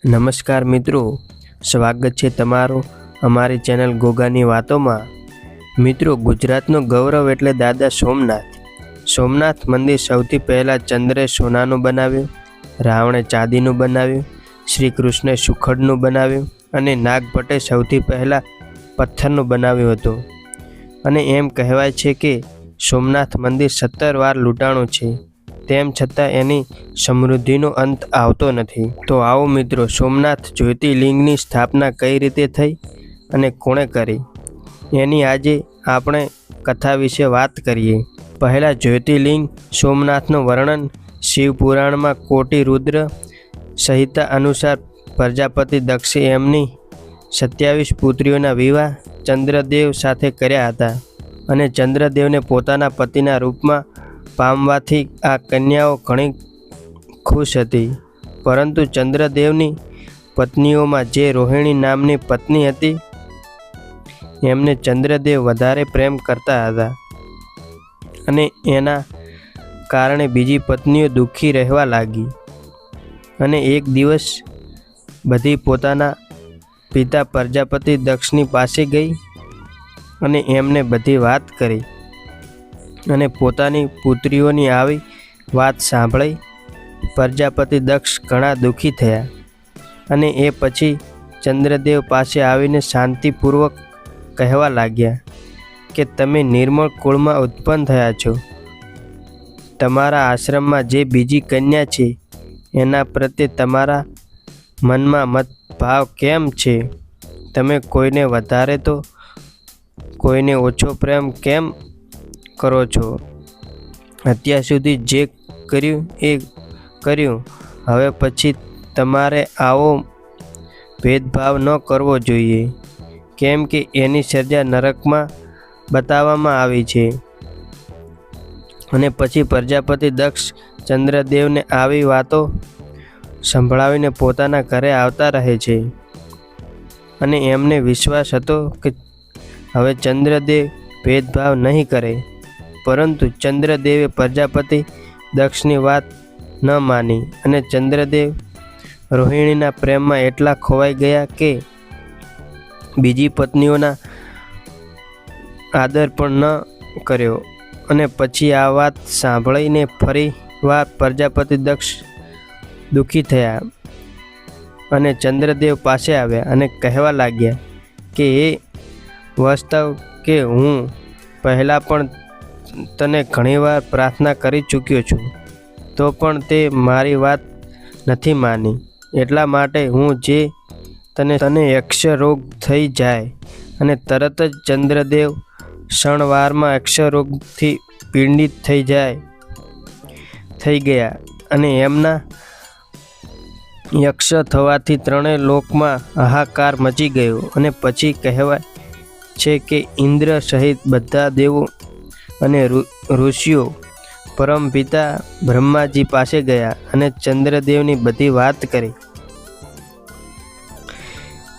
નમસ્કાર મિત્રો, સ્વાગત છે તમારું અમારી ચેનલ ગોગાની વાતોમાં। મિત્રો, ગુજરાતનું ગૌરવ એટલે દાદા સોમનાથ। સોમનાથ મંદિર સૌથી પહેલાં ચંદ્રે સોનાનું બનાવ્યું, રાવણે ચાંદીનું બનાવ્યું, શ્રી કૃષ્ણે સુખડનું બનાવ્યું અને નાગભટ્ટે સૌથી પહેલાં પથ્થરનું બનાવ્યું હતું। અને એમ કહેવાય છે કે સોમનાથ મંદિર 17 વાર લૂંટાણું છે, તેમ છતાં એની સમૃદ્ધિનો અંત આવતો નથી। તો આવો મિત્રો, સોમનાથ જ્યોતિર્લિંગની સ્થાપના કઈ રીતે થઈ અને કોણે કરી, એની આજે આપણે કથા વિશે વાત કરીએ। પહેલાં જ્યોતિર્લિંગ સોમનાથનું વર્ણન શિવપુરાણમાં કોટિ રુદ્ર સંહિતા અનુસાર પ્રજાપતિ દક્ષે એમની 27 પુત્રીઓના વિવાહ ચંદ્રદેવ સાથે કર્યા હતા અને ચંદ્રદેવને પોતાના પતિના રૂપમાં પામવાથી આ કન્યાઓ ઘણી ખુશ હતી। પરંતુ ચંદ્રદેવની પત્નીઓમાં જે રોહિણી નામની પત્ની હતી, એમને ચંદ્રદેવ વધારે પ્રેમ કરતા હતા અને એના કારણે બીજી પત્નીઓ દુઃખી રહેવા લાગી અને એક દિવસ બધી પોતાના પિતા પ્રજાપતિ દક્ષની પાસે ગઈ અને એમને બધી વાત કરી અને પોતાની પુત્રીઓની આવી વાત સાંભળી પ્રજાપતિ દક્ષ ઘણા દુઃખી થયા અને એ પછી ચંદ્રદેવ પાસે આવીને શાંતિપૂર્વક કહેવા લાગ્યા કે તમે નિર્મળ કુળમાં ઉત્પન્ન થયા છો, તમારા આશ્રમમાં જે બીજી કન્યા છે એના પ્રત્યે તમારા મનમાં મતભાવ કેમ છે? તમે કોઈને વધારે તો કોઈને ઓછો પ્રેમ કેમ કરો છો? અત્યાર સુધી જે કર્યું એ કર્યું, હવે પછી તમારે આવો ભેદભાવ ન કરવો જોઈએ, કેમ કે એની સજા નરકમાં બતાવવામાં આવી છે। અને પછી પ્રજાપતિ દક્ષ ચંદ્રદેવને આવી વાતો સંભળાવીને પોતાના ઘરે આવતા રહે છે અને એમને વિશ્વાસ હતો કે હવે ચંદ્રદેવ ભેદભાવ નહીં કરે। પરંતુ ચંદ્રદેવે પ્રજાપતિ દક્ષની વાત ન માની અને ચંદ્રદેવ રોહિણીના પ્રેમમાં એટલા ખોવાઈ ગયા કે બીજી પત્નીઓના આદર પણ ન કર્યો। અને પછી આ વાત સાંભળીને ફરી વાર પ્રજાપતિ દક્ષ દુઃખી થયા અને ચંદ્રદેવ પાસે આવ્યા અને કહેવા લાગ્યા કે એ વાસ્તવ કે હું પહેલાં પણ તને ઘણીવાર પ્રાર્થના કરી ચૂક્યો છું, તો પણ તે મારી વાત નથી માની, એટલા માટે હું જે તને યક્ષરોગ થઈ જાય અને તરત જ ચંદ્રદેવ ક્ષણવારમાં યક્ષરોગથી પીડિત થઈ ગયા અને એમના યક્ષ થવાથી ત્રણેય લોકમાં હાહાકાર મચી ગયો। અને પછી કહેવાય છે કે ઇન્દ્ર સહિત બધા દેવો અને ઋષિઓ પરમપિતા બ્રહ્માજી પાસે ગયા અને ચંદ્રદેવની બધી વાત કરી।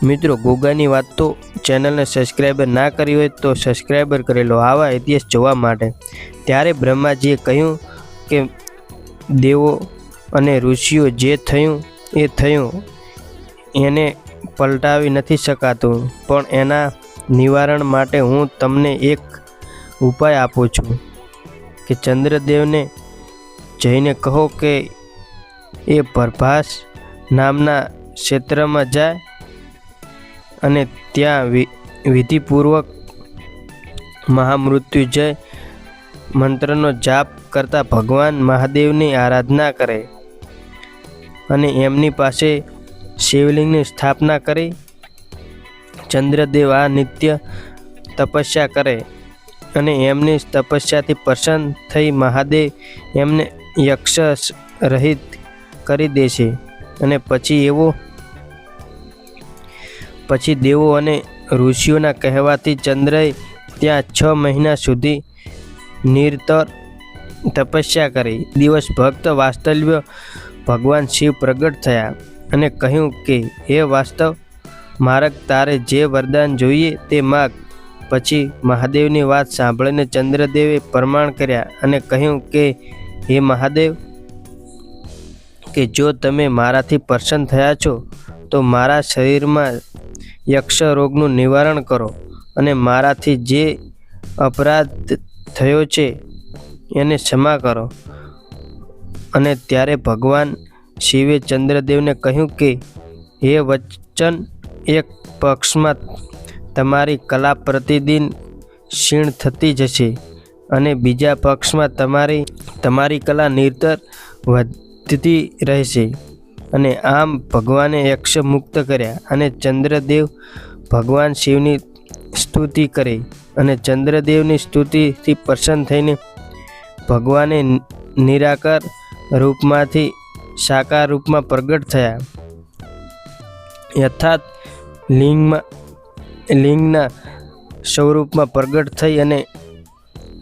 મિત્રો, ગોગાની વાતો ચેનલને સબસ્ક્રાઈબર ના કરી હોય તો સબસ્ક્રાઈબર કરી લો આવા ઇતિહાસ જોવા માટે। ત્યારે બ્રહ્માજીએ કહ્યું કે દેવો અને ઋષિઓ જે થયું એ થયું, એને પલટાવી નથી શકાતું, પણ એના નિવારણ માટે હું તમને એક ઉપાય આપું છું કે ચંદ્રદેવને જઈને કહો કે એ પ્રભાસ નામના ક્ષેત્રમાં જાય અને ત્યાં વિધિપૂર્વક મહામૃત્યુંજય મંત્રનો જાપ કરતા ભગવાન મહાદેવની આરાધના કરે અને એમની પાસે શિવલિંગની સ્થાપના કરી ચંદ્રદેવ આ નિત્ય તપસ્યા કરે અને એમની તપસ્યાથી પ્રસન્ન થઈ મહાદેવ એમને યક્ષ રહિત કરી દેશે। અને પછી દેવો અને ઋષિઓના કહેવાથી ચંદ્રએ ત્યાં 6 મહિના સુધી નિરંતર તપસ્યા કરી। દિવસ ભક્ત વાસ્તવ્ય ભગવાન શિવ પ્રગટ થયા અને કહ્યું કે હે વાસ્તવ મારક, તારે જે વરદાન જોઈએ તે માગ। પછી મહાદેવની વાત સાંભળીને ચંદ્રદેવે પ્રમાણ કર્યા અને કહ્યું કે હે મહાદેવ, કે જો તમે મારાથી પ્રસન્ન થયા છો તો મારા શરીરમાં યક્ષ રોગનું નિવારણ કરો અને મારાથી જે અપરાધ થયો છે એને ક્ષમા કરો. અને ત્યારે ભગવાન શિવે ચંદ્રદેવને કહ્યું કે હે વચન, એક પક્ષમાં તમારી કલા પ્રતિદિન ક્ષીણ થતી જશે અને બીજા પક્ષમાં તમારી કલા નિરંતર વધતી રહેશે. અને આમ ભગવાને યક્ષ મુક્ત કર્યા. અને ચંદ્રદેવ ભગવાન શિવની સ્તુતિ કરે અને ચંદ્રદેવની સ્તુતિથી પ્રસન્ન થઈને ભગવાને નિરાકાર રૂપમાંથી સાકાર રૂપમાં પ્રગટ થયા, યથાર્થ લિંગના સ્વરૂપમાં પ્રગટ થઈ અને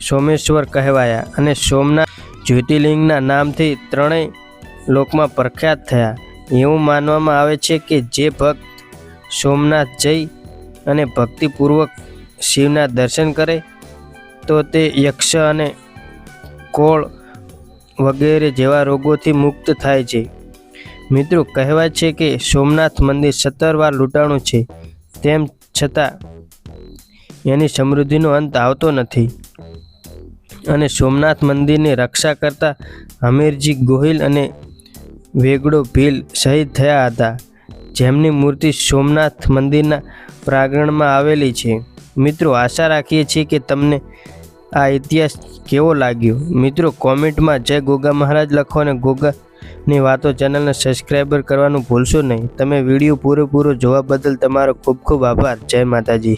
સોમેશ્વર કહેવાયા. અને સોમનાથ જ્યોતિર્લિંગના નામથી ત્રણેય લોકમાં પ્રખ્યાત થયા. એવું માનવામાં આવે છે કે જે ભક્ત સોમનાથ જઈ અને ભક્તિપૂર્વક શિવના દર્શન કરે તો તે યક્ષ અને કોળ વગેરે જેવા રોગોથી મુક્ત થાય છે. મિત્રો, કહેવાય છે કે સોમનાથ મંદિર 17 વાર લૂંટાણું છે, તેમ છતાં એની સમૃદ્ધિનો અંત આવતો નથી. અને સોમનાથ મંદિરની રક્ષા કરતા હમીરજી ગોહિલ અને વેગડો ભીલ શહીદ થયા હતા, જેમની મૂર્તિ સોમનાથ મંદિરના પ્રાંગણમાં આવેલી છે. મિત્રો, આશા રાખીએ છીએ કે તમને આ ઇતિહાસ કેવો લાગ્યો. મિત્રો, કોમેન્ટમાં જય ગોગા મહારાજ લખો અને ગોગાની વાતો ચેનલને સબસ્ક્રાઈબર કરવાનું ભૂલશો નહીં. તમે વિડીયો પૂરેપૂરો જોવા બદલ તમારો ખૂબ ખૂબ આભાર. જય માતાજી.